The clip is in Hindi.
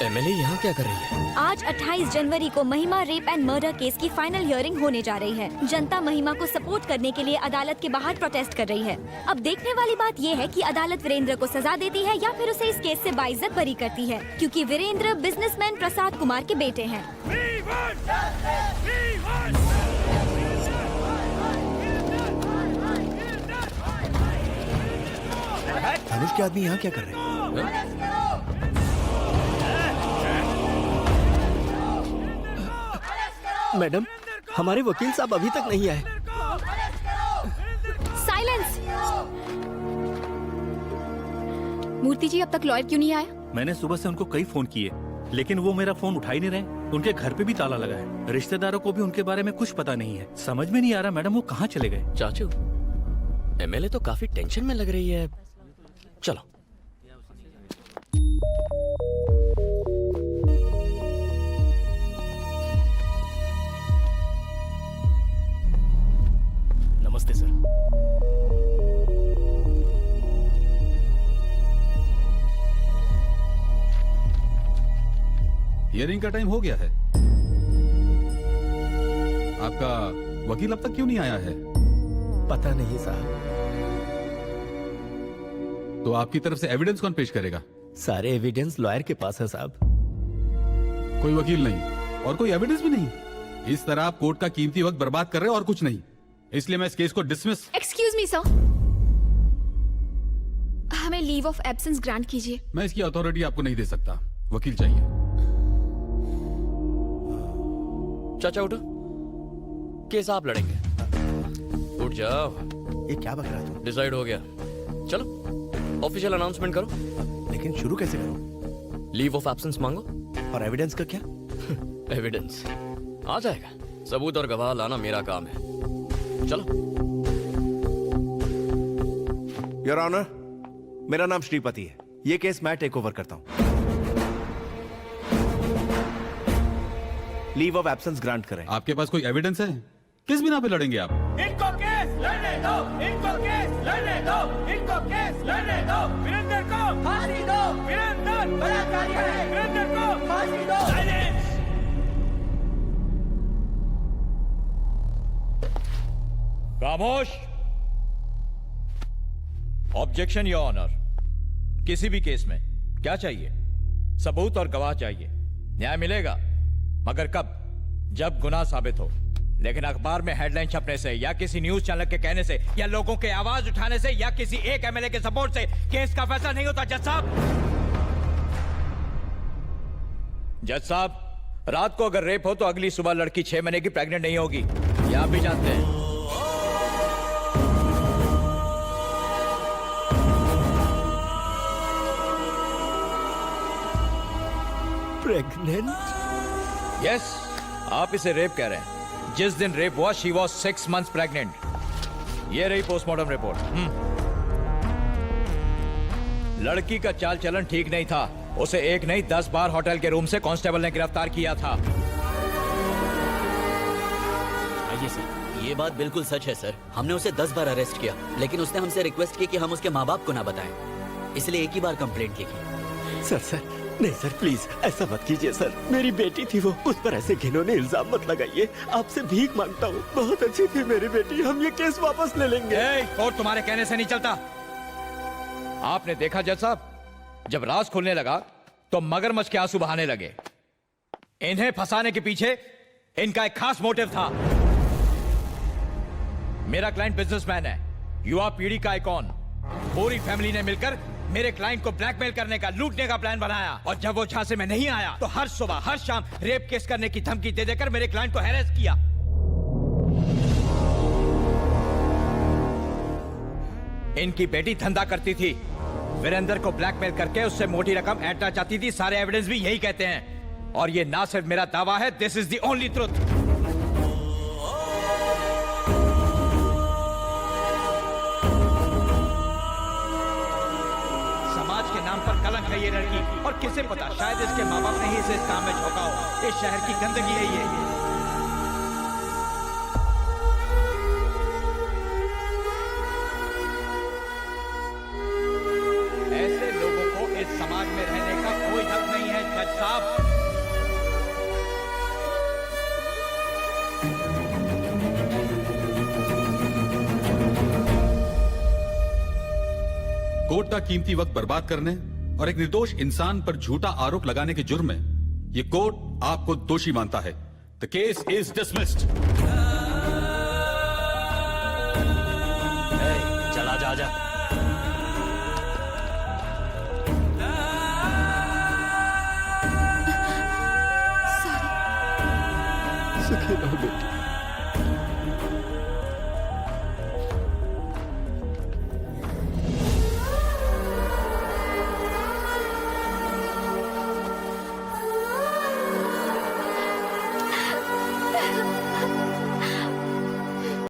एमएलए यहाँ क्या कर रही है? आज 28 जनवरी को महिमा रेप एंड मर्डर केस की फाइनल हियरिंग होने जा रही है। जनता महिमा को सपोर्ट करने के लिए अदालत के बाहर प्रोटेस्ट कर रही है। अब देखने वाली बात ये है कि अदालत वीरेंद्र को सजा देती है या फिर उसे इस केस से बाइज्जत बरी करती है, क्योंकि वीरेंद्र बिजनेसमैन प्रसाद कुमार के बेटे हैं। धनुष के आदमी यहाँ क्या कर रहे हैं? मैडम, हमारे वकील साहब अभी तक नहीं आए। साइलेंस। मूर्ति जी, अब तक लॉयर क्यों नहीं आया? मैंने सुबह से उनको कई फोन किए, लेकिन वो मेरा फोन उठा ही नहीं रहे। उनके घर पे भी ताला लगा है। रिश्तेदारों को भी उनके बारे में कुछ पता नहीं है। समझ में नहीं आ रहा मैडम वो कहाँ चले गए। चाचू, एमएलए तो काफी टेंशन में लग रही है। चलो। नमस्ते सर। हियरिंग का टाइम हो गया है। आपका वकील अब तक क्यों नहीं आया है? पता नहीं साहब। तो आपकी तरफ से एविडेंस कौन पेश करेगा? सारे एविडेंस लॉयर के पास है साहब। कोई वकील नहीं और कोई एविडेंस भी नहीं। इस तरह आप कोर्ट का कीमती वक्त बर्बाद कर रहे हैं और कुछ नहीं। इसलिए मैं इस केस को डिसमिस। एक्सक्यूज मी सर, हमें लीव ऑफ एब्सेंस ग्रांट कीजिए। मैं इसकी अथॉरिटी आपको नहीं दे सकता। वकील चाहिए। चाचा उठो, केस आप लड़ेंगे। उठ जाओ। ये क्या बक रहा तू? डिसाइड हो गया। चलो ऑफिशियल अनाउंसमेंट करो। लेकिन शुरू कैसे करूं? लीव ऑफ एब्सेंस मांगो। और एविडेंस का क्या? एविडेंस आ जाएगा। सबूत और गवाह लाना मेरा काम है। चलो। योर ऑनर, मेरा नाम श्रीपति है। ये केस मैं टेक ओवर करता हूं। लीव ऑफ एब्सेंस ग्रांट करें। आपके पास कोई एविडेंस है? किस बिना पे लड़ेंगे आप? इनको केस लड़ने दो, इनको केस लड़ने दो, इनको केस लड़ने दो। वीरेंद्र को फांसी दो, वीरेंद्र बलात्कारी है, वीरेंद्र को फांसी दो। साइलेंस। खामोश। Objection your honour. किसी भी केस में क्या चाहिए? सबूत और गवाह चाहिए। न्याय मिलेगा, मगर कब? जब गुनाह साबित हो। लेकिन अखबार में हेडलाइन छपने से या किसी न्यूज चैनल के कहने से या लोगों के आवाज उठाने से या किसी एक एमएलए के सपोर्ट से केस का फैसला नहीं होता। जज साहब, जज साहब, रात को अगर रेप हो तो अगली सुबह लड़की 6 महीने की प्रेग्नेंट नहीं होगी। ये आप भी जानते हैं। प्रेग्नेंट? यस, आप इसे रेप कह रहे हैं। जिस दिन रेप हुआ शी वॉज 6 months प्रेग्नेंट। ये रही पोस्टमार्टम रिपोर्ट। लड़की का चाल चलन ठीक नहीं था। उसे एक नहीं 10 बार होटल के रूम से कांस्टेबल ने गिरफ्तार किया था। आइए सर, ये बात बिल्कुल सच है सर। हमने उसे 10 बार अरेस्ट किया, लेकिन उसने हमसे रिक्वेस्ट की कि हम उसके माँ बाप को ना बताएं, इसलिए एक ही बार कंप्लेंट लिखी। सर नहीं सर, प्लीज ऐसा मत कीजिए सर। मेरी बेटी थी वो, उस पर ऐसे घिनौने इल्जाम मत लगाइए। आपसे भीख मांगता हूँ। बहुत अच्छी थी मेरी बेटी। हम ये केस वापस ले लेंगे। कोर्ट तुम्हारे कहने से नहीं चलता। आपने देखा जज साहब, जब राज खुलने लगा तो मगरमच्छ के आंसू बहाने लगे। इन्हें फंसाने के पीछे इनका एक खास मोटिव था। मेरा क्लाइंट बिजनेसमैन है, युवा पीढ़ी का आइकॉन। पूरी फैमिली ने मिलकर मेरे क्लाइंट को ब्लैकमेल करने का, लूटने का प्लान बनाया। और जब वो झांसे में नहीं आया तो हर सुबह हर शाम रेप केस करने की धमकी दे देकर मेरे क्लाइंट को हैरेस किया। इनकी बेटी धंधा करती थी, वीरेंद्र को ब्लैकमेल करके उससे मोटी रकम ऐंठना चाहती थी। सारे एविडेंस भी यही कहते हैं। और ये ना सिर्फ मेरा दावा है, this is the only truth. समाज के नाम पर कलंक है ये लड़की। और किसे पता, शायद इसके माँ बाप ने ही इसे इस काम में झोंका हो। इस शहर की गंदगी है ये। ऐसे लोगों को इस समाज में रहने का कोई हक नहीं है जज साहब। कोर्ट का कीमती वक्त बर्बाद करने और एक निर्दोष इंसान पर झूठा आरोप लगाने के जुर्म में ये कोर्ट आपको दोषी मानता है। The case is dismissed. चला जा।